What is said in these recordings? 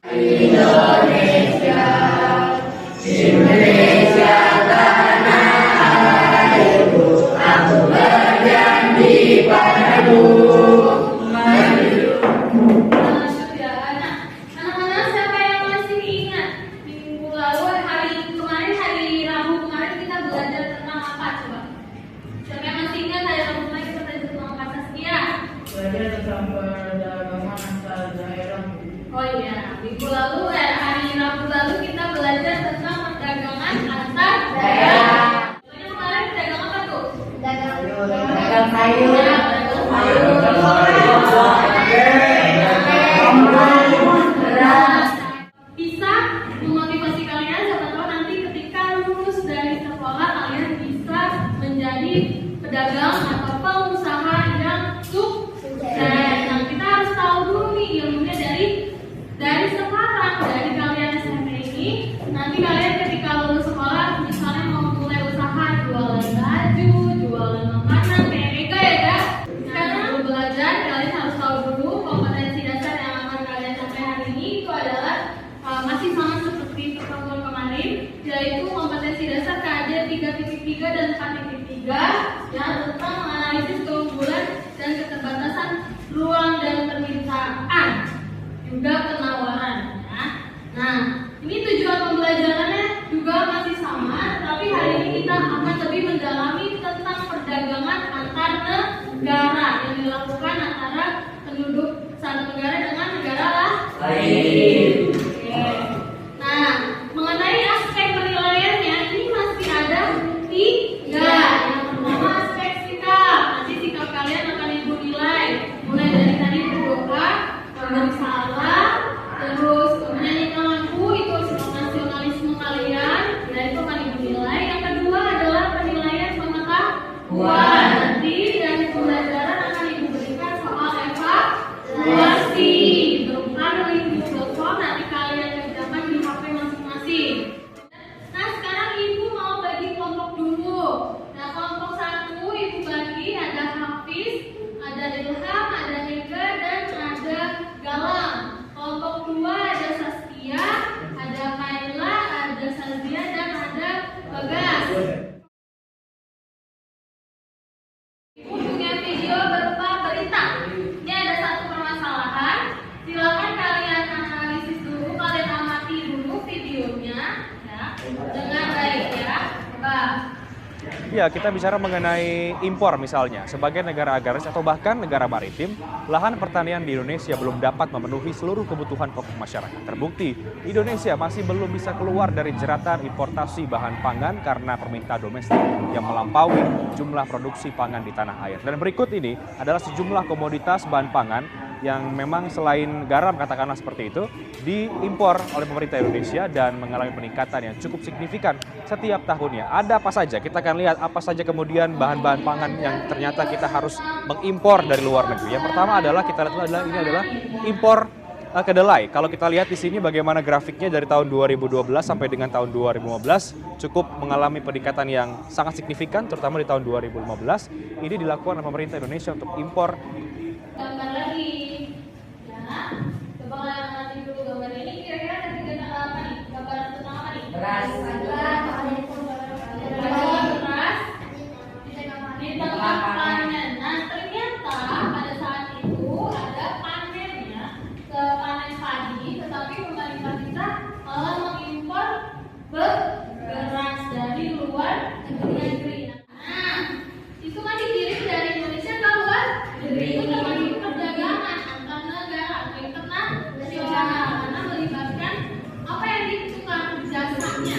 Indonesia, Indonesia tanah airku, aku berjanji padamu. Anak-anak siapa yang masih ingat minggu lalu hari Rabu kemarin kita belajar tentang apa coba? Siapa yang masih ingat hari Rabu kemarin kita belajar tentang apa Saskia? Belajar tentang perdagangan antar daerah. Oh iya, minggu lalu hari Rabu lalu kita belajar tentang perdagangan antar daerah. Contohnya kemarin perdagangan apa tuh? Dagang sayur. Bisa memotivasi kalian siapa tahu nanti ketika lulus dari sekolah kalian bisa menjadi pedagang atau pengusaha yang sukses. Nah, kita harus tahu dulu nih ilmunya dari sekarang, dari kalian SMP ini. Nanti kalian ketika lulus sekolah misalnya mau mulai usaha jualan baju, jualan makanan, kayak Ega ya Kak. Sekarang belajar kalian harus tahu dulu kompetensi dasar yang akan kalian capai hari ini itu adalah masih sama seperti pertemuan kemarin, yaitu kompetensi dasar KJ 3.3 dan 4.3 yang tentang menganalisis keunggulan dan keterbatasan ruang dan permintaan, juga penawaran. Ya. Nah, ini tujuan pembelajarannya juga masih sama, tapi hari ini kita akan lebih mendalami tentang perdagangan antar negara yang dilakukan antara penduduk satu negara dengan negara lain. Oke. Nah, mengenai aspek penilaiannya ini masih ada 3. Yang pertama aspek sikap. Nanti sikap kalian akan ibu nilai. Mulai dari tadi berdoa, bersalah, terus menyanyikan lagu itu sikap nasionalisme kalian. Dan itu akan ibu nilai. Yang kedua adalah penilaian pengetahuan. Nanti dari pembelajaran akan ibu berikan soal evaluasi. Berupa link.com nanti kalian kerjakan di HP masing-masing. Nah, sekarang ibu mau bagi kelompok dulu. Nah, kelompok 1 ibu bagi ada Hafiz, ada Ilham, ada Hega, dan ada Galang. Kelompok 2 ada Saskia, ada Kaila, ada Sazia, dan ada Bagas. Ibu punya video berupa berita. Ini ada satu permasalahan. Silakan kalian analisis dulu, kalian amati dulu videonya, ya, dengan baik ya. Coba. Ya, kita bicara mengenai impor misalnya. Sebagai negara agraris atau bahkan negara maritim, lahan pertanian di Indonesia belum dapat memenuhi seluruh kebutuhan pokok masyarakat. Terbukti, Indonesia masih belum bisa keluar dari jeratan importasi bahan pangan karena permintaan domestik yang melampaui jumlah produksi pangan di tanah air. Dan berikut ini adalah sejumlah komoditas bahan pangan yang memang selain garam katakanlah seperti itu diimpor oleh pemerintah Indonesia dan mengalami peningkatan yang cukup signifikan setiap tahunnya. Ada apa saja? Kita akan lihat apa saja kemudian bahan-bahan pangan yang ternyata kita harus mengimpor dari luar negeri. Yang pertama adalah kita lihat ini adalah impor kedelai. Kalau kita lihat di sini bagaimana grafiknya dari tahun 2012 sampai dengan tahun 2015 cukup mengalami peningkatan yang sangat signifikan terutama di tahun 2015. Ini dilakukan oleh pemerintah Indonesia untuk impor. Gambar lagi, ya. Coba kalian amati dulu gambar ini. Kira-kira ketiga apa nih? Gambar tentang apa nih? Beras. Beras. Di tengah panen. Nah, ternyata pada saat itu ada panennya, ke panen padi, tetapi pemerintah kita malah mengimpor beras dari luar negeri. Nah, itu kan dikirim dari Indonesia ke luar negeri. Itu termasuk perdagangan antar negara atau internasional karena melibatkan apa yang ditukar jasanya.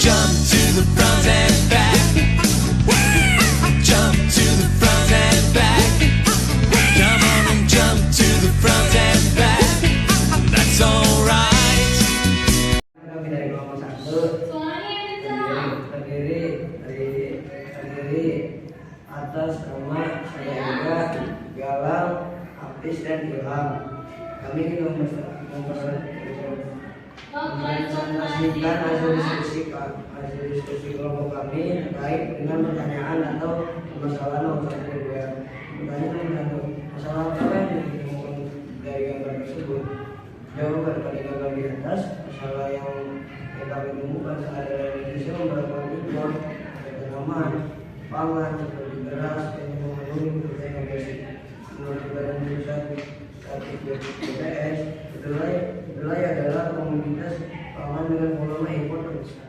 jump to the front and back. Jump to the front and back. Come on and jump to the front and back. That's alright. Kami dari kelompok 1 Suaranya yang kencang. terdiri atas nama saya juga Galang, Apis dan Ilham. Kami mempresentasikan hasil diskusi kelompok kami terkait dengan pertanyaan atau permasalahan nomor 1 dan 2. Pertanyaan atau masalah apa yang ditemukan dari gambar tersebut? Jawaban pada gambar di atas, masalah yang kami temukan adalah Indonesia memperlakukan impor tanaman pangan seperti beras yang memenuhi kebutuhan basic. Menurut Badan Pusat Statistik BPS, kedelai adalah komoditas pangan dengan volume impor terbesar.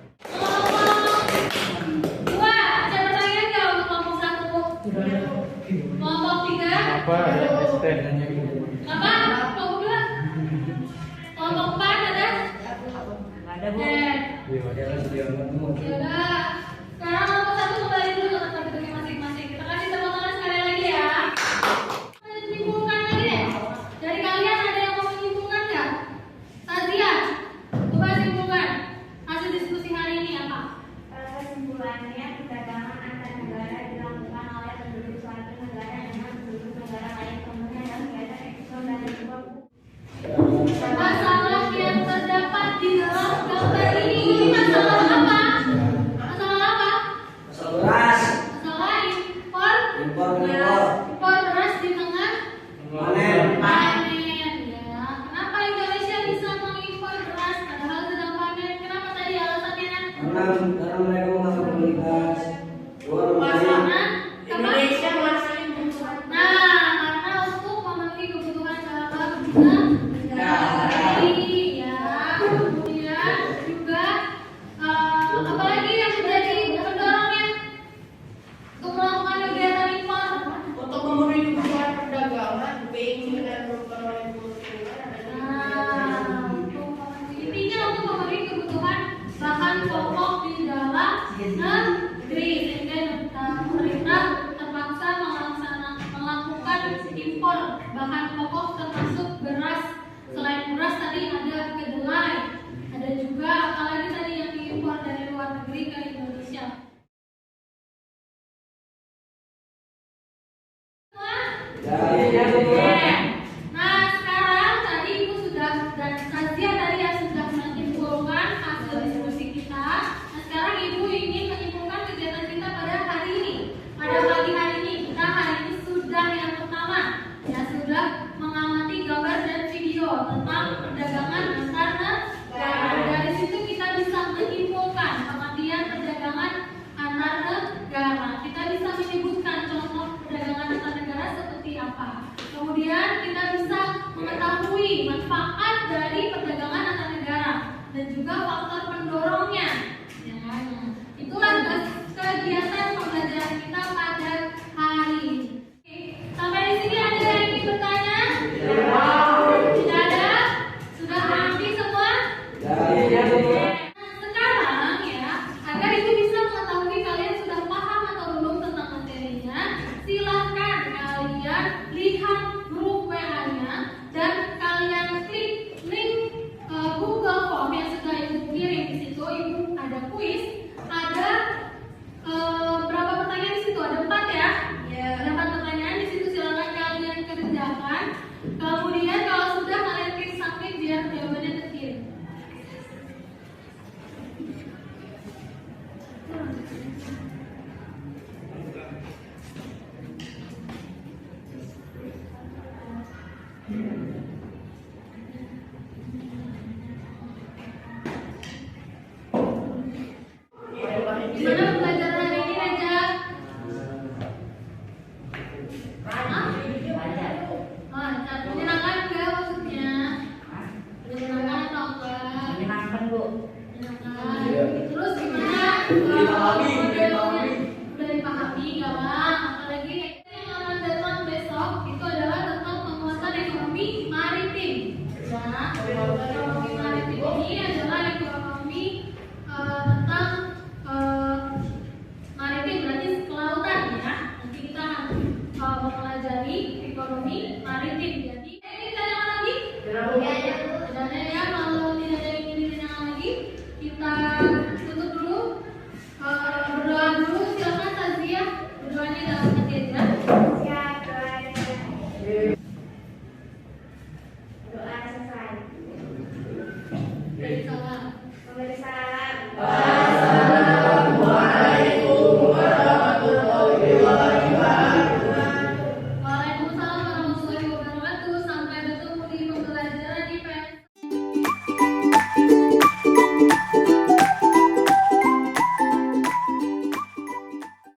Dua, ada pertanyaan nggak untuk kelompok 1? Kelompok 3? Apa? Apa? Kelompok 2? Kelompok 4 ada? Ada, Bu. Yaudah. Sekarang kelompok 1 kembali dulu ke tempat duduknya masing-masing. Kita kasih tepuk tangan sekali lagi ya. Ada simpulkan lagi deh. Dari kalian ada yang mau menyimpulkan nggak? Tazia, coba simpulkan hasil diskusi hari ini apa? Kesimpulannya, perdagangan antar negara dilakukan oleh penduduk suatu negara dengan penduduk negara lain, kemudian dalam kegiatan ekspor dan impor. Masalah yang terdapat di dalam gambar ini masalah apa? Masalah apa? Beras, Masalah impor beras di tengah panen ya. Kenapa Indonesia bisa mengimpor beras padahal sedang panen? Kenapa tadi alasannya? karena mereka menganggap komoditas luar Karena Indonesia masih membutuhkan. karena untuk memenuhi kebutuhan dalam negara ya. Kemudian juga apalagi yang menjadi pendorongnya untuk melakukan kegiatan impor. Untuk memenuhi kebutuhan perdagangan, BI dan memperoleh kebutuhan Intinya untuk memenuhi kebutuhan bahan pokok di dalam negeri, sehingga pemerintah terpaksa melakukan impor bahan pokok termasuk beras. Selain beras tadi ada kedelai, ada juga apalagi tadi yang diimpor dari luar negeri ke Indonesia. Nah, sekarang tadi Ibu sudah dan Tazia tadi yang sudah menyimpulkan hasil diskusi kita. Nah, sekarang Ibu ingin menyimpulkan kegiatan kita pada hari ini. Pada pagi hari ini, kita hari ini sudah yang pertama, ya sudah mengamati gambar dan video tentang perdagangan antar negara. Dari situ kita bisa menyimpulkan pengertian perdagangan antar negara. Kita bisa menyebutkan contoh perdagangan antar negara seperti apa. Kemudian kita bisa mengetahui manfaat dari perdagangan antar negara dan juga faktor pendorongnya. Ya, itulah kegiatan pembelajaran kita pada hari ini. Oke, sampai di sini ada yang ingin bertanya? Tidak ada? Sudah mengerti semua? Sekarang ya, agar itu bisa mengetahui kalian sudah paham atau belum tentang materinya, silahkan kalian lihat grup WA-nya dan kalian klik link Google Form yang sudah Ibu kirim. Di situ Ibu ada kuis, ada berapa pertanyaan di situ? Ada 4 ya? Ada 4 pertanyaan di situ, silakan kalian kerjakan. Kemudian kalau sudah kalian klik submit biar jawabannya terkirim. Gimana pembelajaran hari ini, Raja? Lancar. Menyenangkan enggak maksudnya? Menyenangkan atau enggak? Menyenangkan, Bu. Menyenangkan. Terus gimana?